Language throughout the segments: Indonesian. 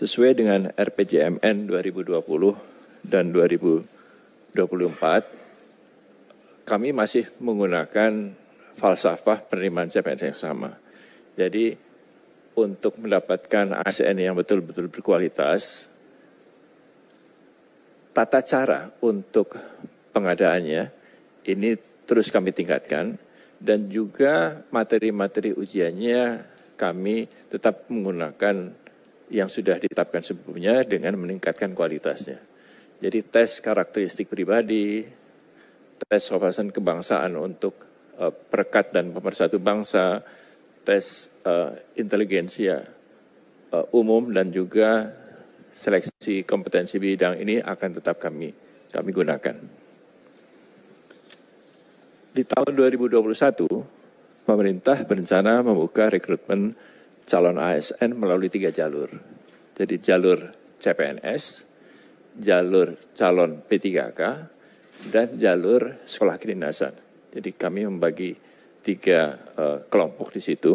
sesuai dengan RPJMN 2020 dan 2024, kami masih menggunakan falsafah penerimaan CPNS yang sama. Jadi untuk mendapatkan ASN yang betul-betul berkualitas, tata cara untuk pengadaannya ini terus kami tingkatkan, dan juga materi-materi ujiannya kami tetap menggunakan yang sudah ditetapkan sebelumnya dengan meningkatkan kualitasnya. Jadi tes karakteristik pribadi, tes wawasan kebangsaan untuk perekat dan pemersatu bangsa, tes inteligensia umum, dan juga seleksi kompetensi bidang ini akan tetap kami gunakan. Di tahun 2021, pemerintah berencana membuka rekrutmen calon ASN melalui 3 jalur. Jadi jalur CPNS, jalur calon P3K, dan jalur sekolah kedinasan. Jadi kami membagi 3 kelompok di situ.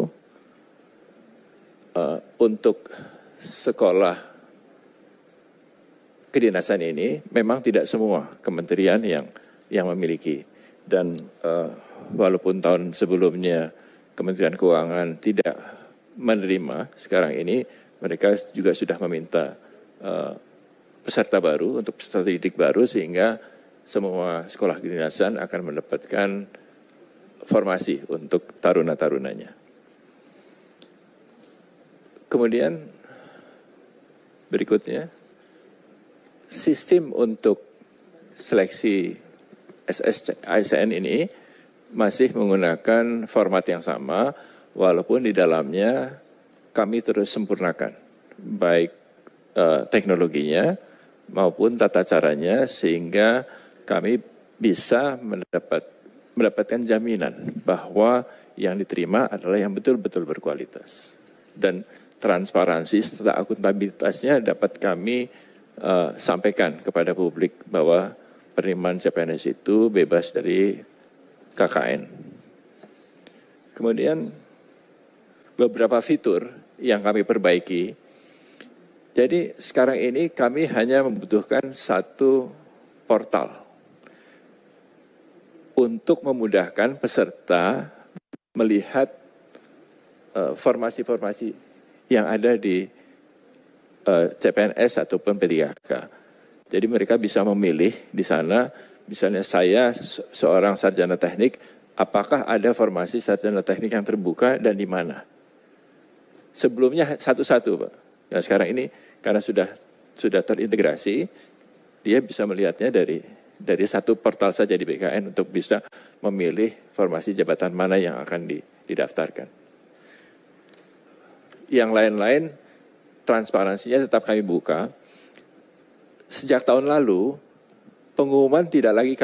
Untuk sekolah kedinasan ini memang tidak semua kementerian yang memiliki, dan walaupun tahun sebelumnya Kementerian Keuangan tidak menerima, sekarang ini mereka juga sudah meminta peserta baru untuk peserta didik baru, sehingga semua sekolah kedinasan akan mendapatkan formasi untuk taruna-tarunanya. Kemudian berikutnya, sistem untuk seleksi ASN ini masih menggunakan format yang sama, walaupun di dalamnya kami terus sempurnakan, baik teknologinya maupun tata caranya, sehingga kami bisa mendapatkan jaminan bahwa yang diterima adalah yang betul-betul berkualitas. Dan transparansi serta akuntabilitasnya dapat kami sampaikan kepada publik bahwa penerimaan CPNS itu bebas dari KKN. Kemudian beberapa fitur yang kami perbaiki. Jadi sekarang ini kami hanya membutuhkan 1 portal untuk memudahkan peserta melihat formasi-formasi yang ada di CPNS ataupun P3K. Jadi mereka bisa memilih di sana, misalnya saya seorang sarjana teknik, apakah ada formasi sarjana teknik yang terbuka dan di mana? Sebelumnya satu-satu, Pak. Nah sekarang ini karena sudah terintegrasi, dia bisa melihatnya dari 1 portal saja di BKN untuk bisa memilih formasi jabatan mana yang akan didaftarkan. Yang lain-lain, transparansinya tetap kami buka. Sejak tahun lalu, pengumuman tidak lagi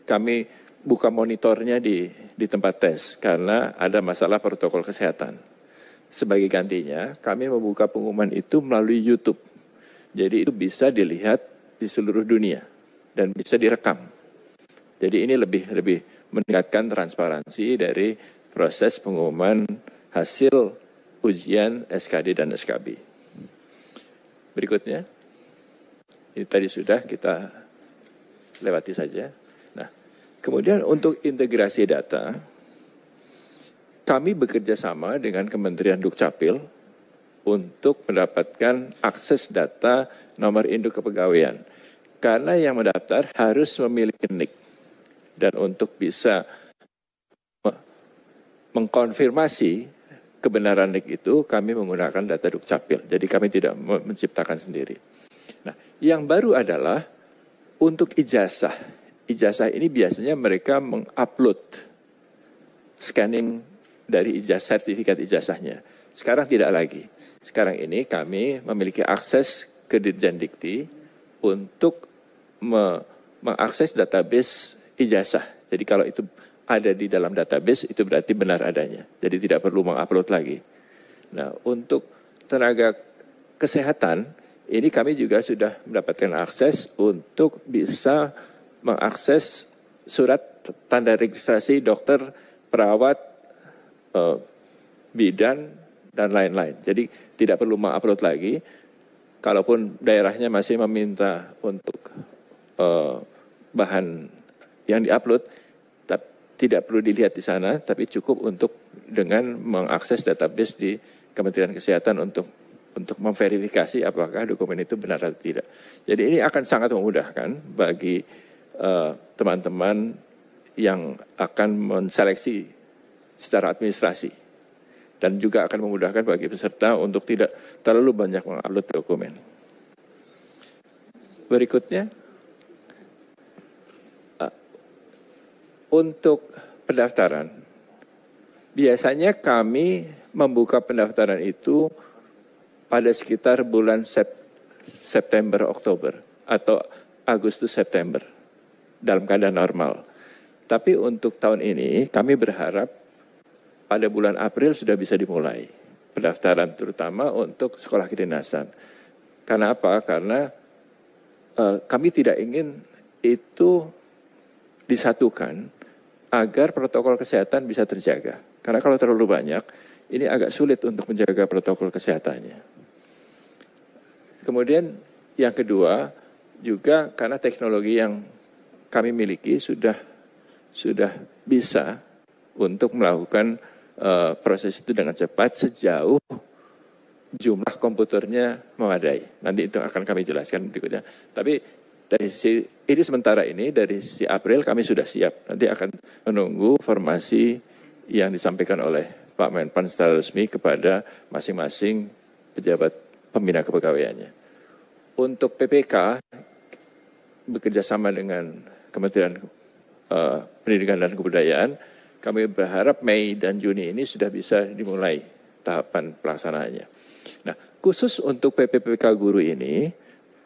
kami buka monitornya di tempat tes karena ada masalah protokol kesehatan. Sebagai gantinya, kami membuka pengumuman itu melalui YouTube. Jadi itu bisa dilihat di seluruh dunia dan bisa direkam. Jadi ini lebih meningkatkan transparansi dari proses pengumuman hasil ujian SKD dan SKB. Berikutnya, ini tadi sudah kita lewati saja. Nah, kemudian untuk integrasi data, kami bekerja sama dengan Kementerian Dukcapil untuk mendapatkan akses data nomor induk kepegawaian. Karena yang mendaftar harus memiliki NIK. Dan untuk bisa mengkonfirmasi kebenaran NIK itu, kami menggunakan data Dukcapil. Jadi kami tidak menciptakan sendiri. Nah, yang baru adalah untuk ijazah. Ijazah ini biasanya mereka mengupload scanning dari sertifikat ijazahnya. Sekarang tidak lagi. Sekarang ini kami memiliki akses ke Dirjen Dikti untuk mengakses database ijazah. Jadi kalau itu ada di dalam database, itu berarti benar adanya. Jadi tidak perlu mengupload lagi. Nah, untuk tenaga kesehatan, ini kami juga sudah mendapatkan akses untuk bisa mengakses surat tanda registrasi dokter, perawat, bidan, dan lain-lain. Jadi tidak perlu mengupload lagi. kalaupun daerahnya masih meminta untuk bahan yang diupload, tidak perlu dilihat di sana, tapi cukup untuk dengan mengakses database di Kementerian Kesehatan untuk memverifikasi apakah dokumen itu benar atau tidak. Jadi ini akan sangat memudahkan bagi teman-teman yang akan menseleksi secara administrasi, dan juga akan memudahkan bagi peserta untuk tidak terlalu banyak mengupload dokumen. Berikutnya, untuk pendaftaran, biasanya kami membuka pendaftaran itu pada sekitar bulan September, Oktober, atau Agustus, September, dalam keadaan normal. Tapi untuk tahun ini kami berharap pada bulan April sudah bisa dimulai pendaftaran, terutama untuk sekolah kedinasan. Karena apa? Karena kami tidak ingin itu disatukan agar protokol kesehatan bisa terjaga. Karena kalau terlalu banyak, ini agak sulit untuk menjaga protokol kesehatannya. Kemudian yang kedua, juga karena teknologi yang kami miliki sudah bisa untuk melakukan proses itu dengan cepat sejauh jumlah komputernya memadai. Nanti itu akan kami jelaskan berikutnya. Tapi dari ini sementara ini, dari si April kami sudah siap. Nanti akan menunggu formasi yang disampaikan oleh Pak Menpan secara resmi kepada masing-masing pejabat pembina kepegawaiannya. Untuk PPK, bekerja sama dengan Kementerian Pendidikan dan Kebudayaan, kami berharap Mei dan Juni ini sudah bisa dimulai tahapan pelaksanaannya. Nah, khusus untuk PPPK guru ini,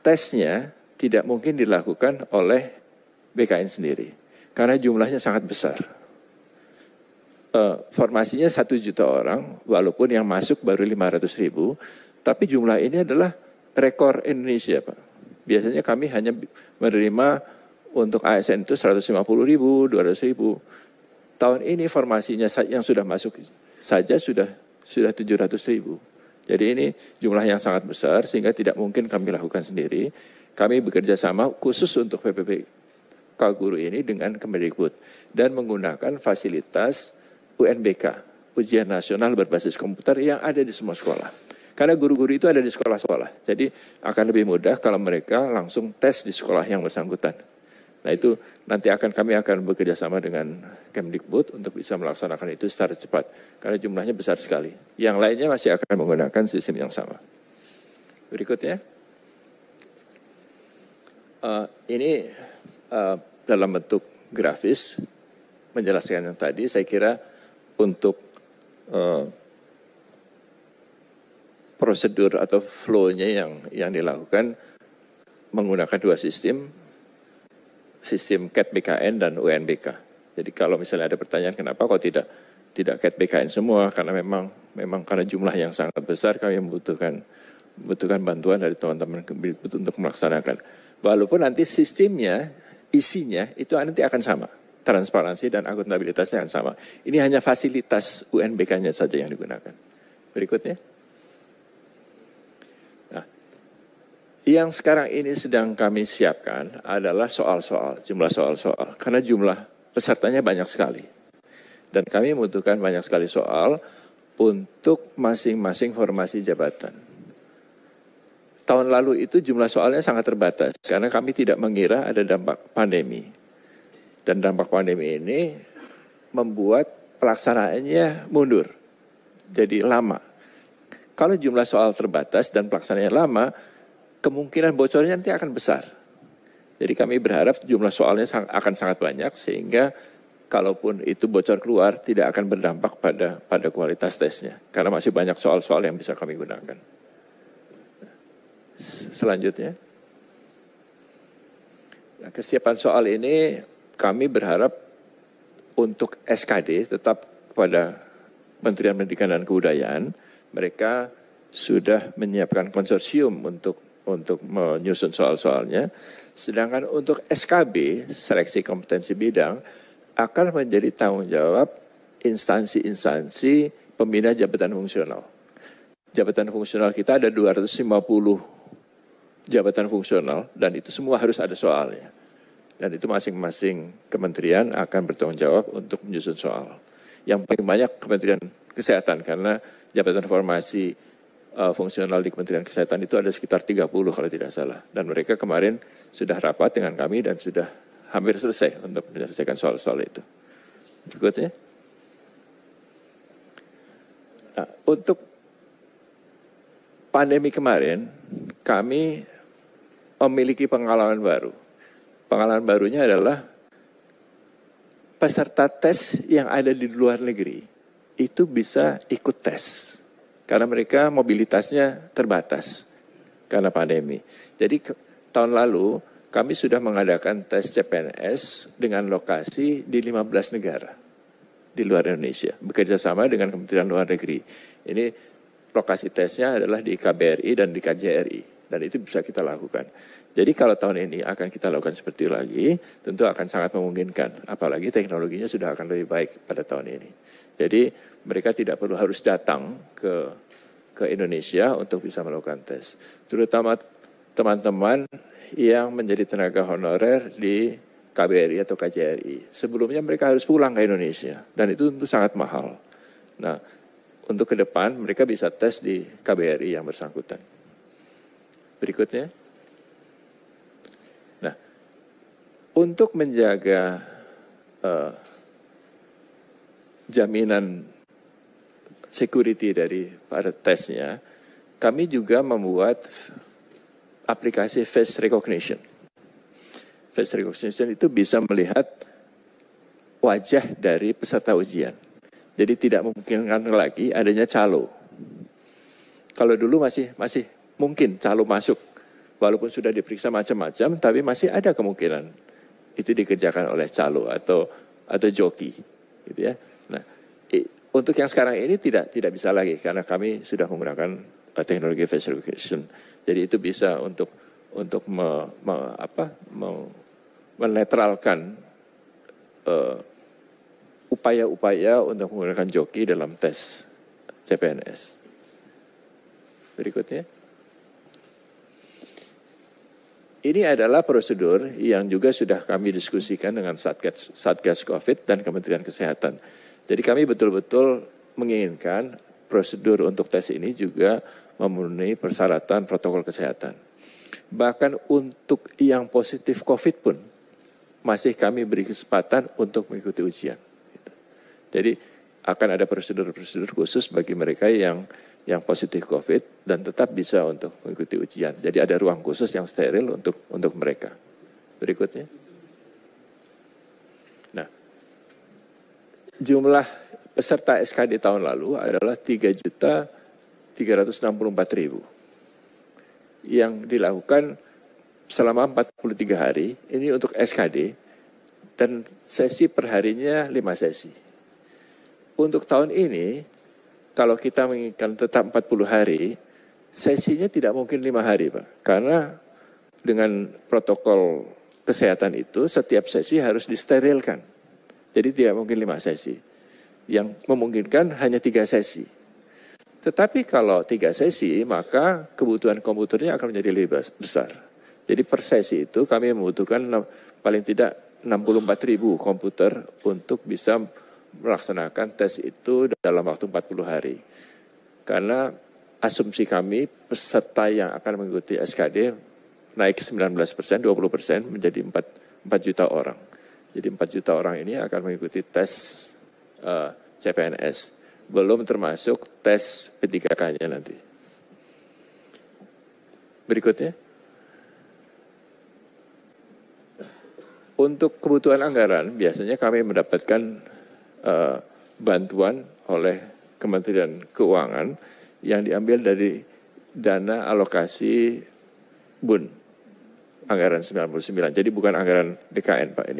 tesnya tidak mungkin dilakukan oleh BKN sendiri, karena jumlahnya sangat besar. Formasinya 1 juta orang, walaupun yang masuk baru 500.000, tapi jumlah ini adalah rekor Indonesia, Pak. Biasanya kami hanya menerima untuk ASN itu 150.000, 200.000. Tahun ini formasinya yang sudah masuk saja sudah 700.000. Jadi ini jumlah yang sangat besar sehingga tidak mungkin kami lakukan sendiri. Kami bekerja sama khusus untuk PPPK guru ini dengan Kemendikbud dan menggunakan fasilitas UNBK, Ujian Nasional Berbasis Komputer, yang ada di semua sekolah. Karena guru-guru itu ada di sekolah-sekolah, jadi akan lebih mudah kalau mereka langsung tes di sekolah yang bersangkutan. Nah itu nanti kami akan bekerja sama dengan Kemdikbud untuk bisa melaksanakan itu secara cepat, karena jumlahnya besar sekali. Yang lainnya masih akan menggunakan sistem yang sama. Berikutnya. Ini dalam bentuk grafis menjelaskan yang tadi. Saya kira untuk prosedur atau flow-nya yang dilakukan menggunakan dua sistem CAT BKN dan UNBK. Jadi kalau misalnya ada pertanyaan kenapa kok tidak CAT BKN semua, karena memang karena jumlah yang sangat besar kami membutuhkan bantuan dari teman-teman untuk melaksanakan. Walaupun nanti sistemnya, isinya itu nanti akan sama. Transparansi dan akuntabilitasnya akan sama. Ini hanya fasilitas UNBK-nya saja yang digunakan. Berikutnya. Nah, yang sekarang ini sedang kami siapkan adalah jumlah soal-soal. Karena jumlah pesertanya banyak sekali. Dan kami membutuhkan banyak sekali soal untuk masing-masing formasi jabatan. Tahun lalu itu jumlah soalnya sangat terbatas karena kami tidak mengira ada dampak pandemi. Dan dampak pandemi ini membuat pelaksanaannya mundur, jadi lama. Kalau jumlah soal terbatas dan pelaksanaannya lama, kemungkinan bocornya nanti akan besar. Jadi kami berharap jumlah soalnya akan sangat banyak sehingga kalaupun itu bocor keluar tidak akan berdampak pada kualitas tesnya. Karena masih banyak soal-soal yang bisa kami gunakan. Selanjutnya, nah, kesiapan soal ini kami berharap untuk SKD tetap kepada Kementerian Pendidikan dan Kebudayaan. Mereka sudah menyiapkan konsorsium untuk menyusun soal-soalnya. Sedangkan untuk SKB, seleksi kompetensi bidang, akan menjadi tanggung jawab instansi-instansi pembina jabatan fungsional. Jabatan fungsional kita ada 250 jabatan fungsional, dan itu semua harus ada soalnya. Dan itu masing-masing kementerian akan bertanggung jawab untuk menyusun soal. Yang paling banyak Kementerian Kesehatan, karena jabatan formasi fungsional di Kementerian Kesehatan itu ada sekitar 30 kalau tidak salah. Dan mereka kemarin sudah rapat dengan kami dan sudah hampir selesai untuk menyelesaikan soal-soal itu. Berikutnya. Nah, untuk pandemi kemarin, kami memiliki pengalaman baru. Pengalaman barunya adalah peserta tes yang ada di luar negeri itu bisa ikut tes. Karena mereka mobilitasnya terbatas karena pandemi. Jadi tahun lalu kami sudah mengadakan tes CPNS dengan lokasi di 15 negara di luar Indonesia. Bekerja sama dengan Kementerian Luar Negeri. Ini lokasi tesnya adalah di KBRI dan di KJRI. Dan itu bisa kita lakukan. Jadi kalau tahun ini akan kita lakukan seperti itu lagi, tentu akan sangat memungkinkan. Apalagi teknologinya sudah akan lebih baik pada tahun ini. Jadi mereka tidak perlu harus datang ke Indonesia untuk bisa melakukan tes. Terutama teman-teman yang menjadi tenaga honorer di KBRI atau KJRI. Sebelumnya mereka harus pulang ke Indonesia. Dan itu tentu sangat mahal. Nah, untuk ke depan mereka bisa tes di KBRI yang bersangkutan. Berikutnya. Nah, untuk menjaga jaminan security dari pada tesnya, kami juga membuat aplikasi face recognition. Face recognition itu bisa melihat wajah dari peserta ujian. Jadi tidak memungkinkan lagi adanya calo. Kalau dulu masih mungkin calo masuk, walaupun sudah diperiksa macam-macam, tapi masih ada kemungkinan itu dikerjakan oleh calo atau joki, gitu ya. Nah, untuk yang sekarang ini tidak bisa lagi karena kami sudah menggunakan teknologi face recognition. Jadi itu bisa untuk menetralkan upaya-upaya untuk menggunakan joki dalam tes CPNS. Berikutnya. Ini adalah prosedur yang juga sudah kami diskusikan dengan Satgas COVID dan Kementerian Kesehatan. Jadi kami betul-betul menginginkan prosedur untuk tes ini juga memenuhi persyaratan protokol kesehatan. Bahkan untuk yang positif COVID pun masih kami beri kesempatan untuk mengikuti ujian. Jadi akan ada prosedur-prosedur khusus bagi mereka yang positif COVID dan tetap bisa untuk mengikuti ujian. Jadi ada ruang khusus yang steril untuk mereka. Berikutnya. Nah, jumlah peserta SKD tahun lalu adalah 3.364.000 yang dilakukan selama 43 hari. Ini untuk SKD dan sesi perharinya 5 sesi. Untuk tahun ini, kalau kita menginginkan tetap 40 hari, sesinya tidak mungkin 5 hari, Pak. Karena dengan protokol kesehatan itu, setiap sesi harus disterilkan. Jadi tidak mungkin 5 sesi. Yang memungkinkan hanya 3 sesi. Tetapi kalau 3 sesi, maka kebutuhan komputernya akan menjadi lebih besar. Jadi per sesi itu kami membutuhkan paling tidak 64.000 komputer untuk bisa melaksanakan tes itu dalam waktu 40 hari. Karena asumsi kami peserta yang akan mengikuti SKD naik 19%, 20% menjadi 4 juta orang. Jadi 4 juta orang ini akan mengikuti tes CPNS. Belum termasuk tes P3K-nya nanti. Berikutnya. Untuk kebutuhan anggaran, biasanya kami mendapatkan bantuan oleh Kementerian Keuangan yang diambil dari dana alokasi BUN, anggaran 99. Jadi bukan anggaran BKN, Pak,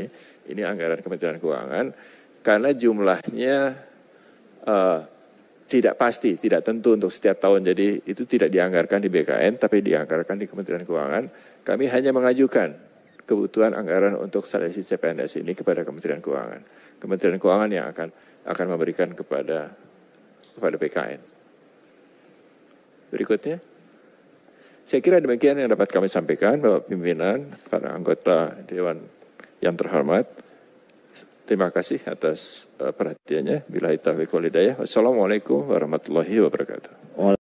ini anggaran Kementerian Keuangan, karena jumlahnya tidak pasti, tidak tentu untuk setiap tahun. Jadi itu tidak dianggarkan di BKN, tapi dianggarkan di Kementerian Keuangan. Kami hanya mengajukan kebutuhan anggaran untuk seleksi CPNS ini kepada Kementerian Keuangan. Kementerian Keuangan yang akan memberikan kepada BKN. Berikutnya. Saya kira demikian yang dapat kami sampaikan, Bapak Pimpinan, para anggota Dewan yang terhormat. Terima kasih atas perhatiannya. Billahi taufiq wal hidayah. Wassalamualaikum warahmatullahi wabarakatuh.